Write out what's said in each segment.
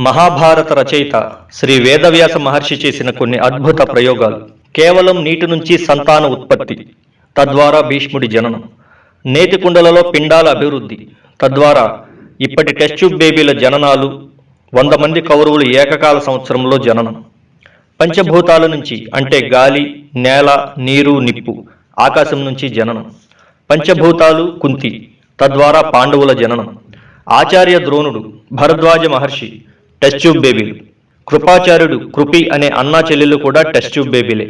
మహాభారత రచయిత శ్రీ వేదవ్యాస మహర్షి చేసిన కొన్ని అద్భుత ప్రయోగాలు. కేవలం నీటి నుంచి సంతాన ఉత్పత్తి, తద్వారా భీష్ముడి జననం. నేతి కుండలలో పిండాల అభివృద్ధి, తద్వారా ఇప్పటి టెస్ట్ ట్యూబ్ బేబీల జననాలు. 100 మంది కౌరవులు ఏకకాల సంవత్సరంలో జననం. పంచభూతాల నుంచి అంటే గాలి, నేల, నీరు, నిప్పు, ఆకాశం నుంచి జననం. పంచభూతాలు కుంతి, తద్వారా పాండవుల జననం. ఆచార్య ద్రోణుడు, భరద్వాజ మహర్షి టెస్ట్ ట్యూబ్ బేబీలు. కృపాచార్యుడు, కృపి అనే అన్నా చెల్లెలు కూడా టెస్ట్ ట్యూబ్ బేబీలే.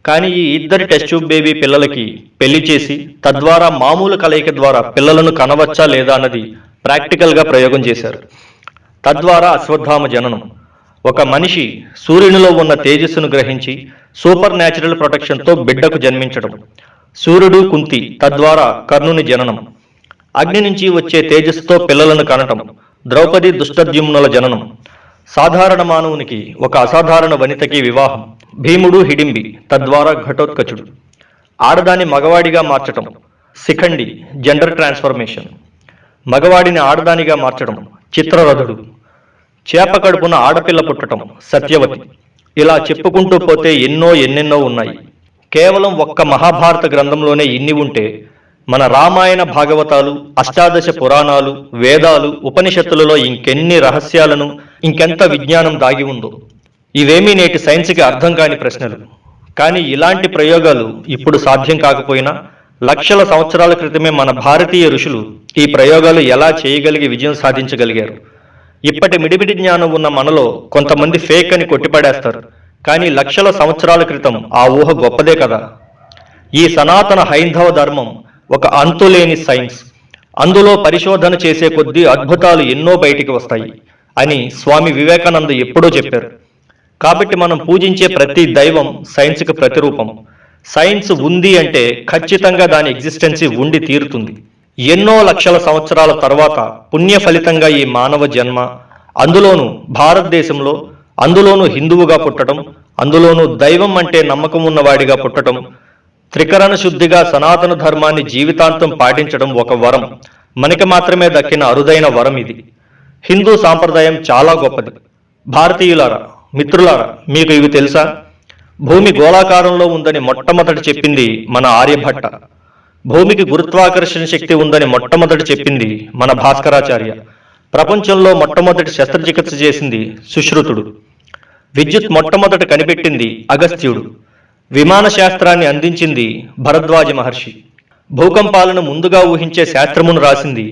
కానీ ఈ ఇద్దరి టెస్ట్ ట్యూబ్ బేబీ పిల్లలకి పెళ్లి చేసి తద్వారా మామూలు కలయిక ద్వారా పిల్లలను కనవచ్చా లేదా అన్నది ప్రాక్టికల్గా ప్రయోగం చేశారు. తద్వారా అశ్వత్థామ జననం. ఒక మనిషి సూర్యునిలో ఉన్న తేజస్సును గ్రహించి సూపర్ న్యాచురల్ ప్రొటెక్షన్తో బిడ్డకు జన్మించడం. సూర్యుడు కుంతి, తద్వారా కర్ణుని జననం. అగ్ని నుంచి వచ్చే తేజస్సుతో పిల్లలను కనటం. ద్రౌపది దుష్టద్యుమ్నుల జననం. సాధారణ మానవునికి ఒక అసాధారణ వనితకి వివాహం. భీముడు హిడింబి, తద్వారా ఘటోత్కచుడు. ఆడదాన్ని మగవాడిగా మార్చటం. Shikhandi, gender transformation. మగవాడిని ఆడదానిగా మార్చడం. చిత్రరథుడు. చేప కడుపున ఆడపిల్ల పుట్టడం. సత్యవతి. ఇలా చెప్పుకుంటూ పోతే ఎన్నెన్నో ఉన్నాయి. కేవలం ఒక్క మహాభారత గ్రంథంలోనే ఇన్ని ఉంటే మన రామాయణ భాగవతాలు, అష్టాదశ పురాణాలు, వేదాలు, ఉపనిషత్తులలో ఇంకెన్ని రహస్యాలను, ఇంకెంత విజ్ఞానం దాగి ఉందో. ఇవేమీ నేటి సైన్స్కి అర్థం కాని ప్రశ్నలు. కానీ ఇలాంటి ప్రయోగాలు ఇప్పుడు సాధ్యం కాకపోయినా లక్షల సంవత్సరాల క్రితమే మన భారతీయ ఋషులు ఈ ప్రయోగాలు ఎలా చేయగలిగి విజయం సాధించగలిగారు. ఇప్పటి మిడిమిడి జ్ఞానం ఉన్న మనలో కొంతమంది ఫేక్ అని కొట్టిపడేస్తారు. కానీ లక్షల సంవత్సరాల క్రితం ఆ ఊహ గొప్పదే కదా. ఈ సనాతన హైందవ ధర్మం ఒక అంతులేని సైన్స్. అందులో పరిశోధన చేసే కొద్దీ అద్భుతాలు ఎన్నో బయటికి వస్తాయి అని స్వామి వివేకానంద ఎప్పుడో చెప్పారు. కాబట్టి మనం పూజించే ప్రతి దైవం సైన్స్కి ప్రతిరూపం. సైన్స్ ఉంది అంటే ఖచ్చితంగా దాని ఎగ్జిస్టెన్సీ ఉండి తీరుతుంది. ఎన్నో లక్షల సంవత్సరాల తర్వాత పుణ్య ఫలితంగా ఈ మానవ జన్మ, అందులోనూ భారతదేశంలో, అందులోనూ హిందువుగా పుట్టడం, అందులోనూ దైవం అంటే నమ్మకం ఉన్నవాడిగా పుట్టడం, త్రికరణ శుద్ధిగా సనాతన ధర్మాన్ని జీవితాంతం పాటించడం ఒక వరం. మనకి మాత్రమే దక్కిన అరుదైన వరం ఇది. హిందూ సాంప్రదాయం చాలా గొప్పది. భారతీయులారా, మిత్రులారా, మీకు ఇవి తెలుసా? భూమి గోళాకారంలో ఉందని మొట్టమొదటి చెప్పింది మన ఆర్యభట్ట. భూమికి గురుత్వాకర్షణ శక్తి ఉందని మొట్టమొదటి చెప్పింది మన భాస్కరాచార్య. ప్రపంచంలో మొట్టమొదటి శస్త్రచికిత్స చేసింది సుశ్రుతుడు. విద్యుత్ మొట్టమొదటి కనిపెట్టింది అగస్త్యుడు. విమాన శాస్త్రాన్ని అందించింది భరద్వాజ మహర్షి. భూకంపాలను ముందుగా ఊహించే శాస్త్రమును రాసింది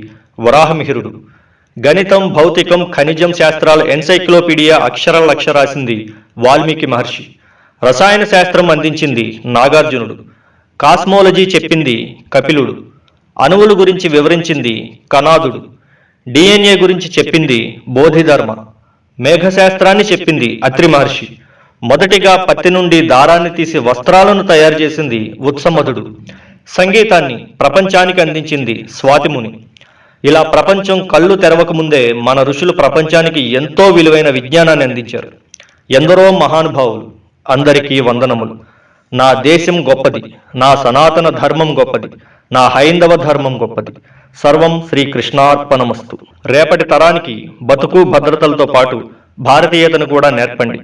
వరాహమిహిరుడు. గణితం, భౌతికం, ఖనిజం శాస్త్రాల ఎన్సైక్లోపీడియా అక్షరాల లక్ష రాసింది వాల్మీకి మహర్షి. రసాయన శాస్త్రం అందించింది నాగార్జునుడు. కాస్మోలజీ చెప్పింది కపిలుడు. అణువుల గురించి వివరించింది కనాదుడు. డిఎన్ఏ గురించి చెప్పింది బోధిధర్మ. మేఘశాస్త్రాన్ని చెప్పింది అత్రి మహర్షి. మొదటిగా పత్తి నుండి దారాన్ని తీసి వస్త్రాలను తయారు చేసింది ఉత్సమధుడు. సంగీతాన్ని ప్రపంచానికి అందించింది స్వాతిముని. ఇలా ప్రపంచం కళ్ళు తెరవక ముందే మన ఋషులు ప్రపంచానికి ఎంతో విలువైన విజ్ఞానాన్ని అందించారు. ఎందరో మహానుభావులు, అందరికీ వందనములు. నా దేశం గొప్పది, నా సనాతన ధర్మం గొప్పది, నా హైందవ ధర్మం గొప్పది. సర్వం శ్రీకృష్ణార్పణమస్తు. రేపటి తరానికి బతుకు భద్రతలతో పాటు భారతీయతను కూడా నేర్పండి.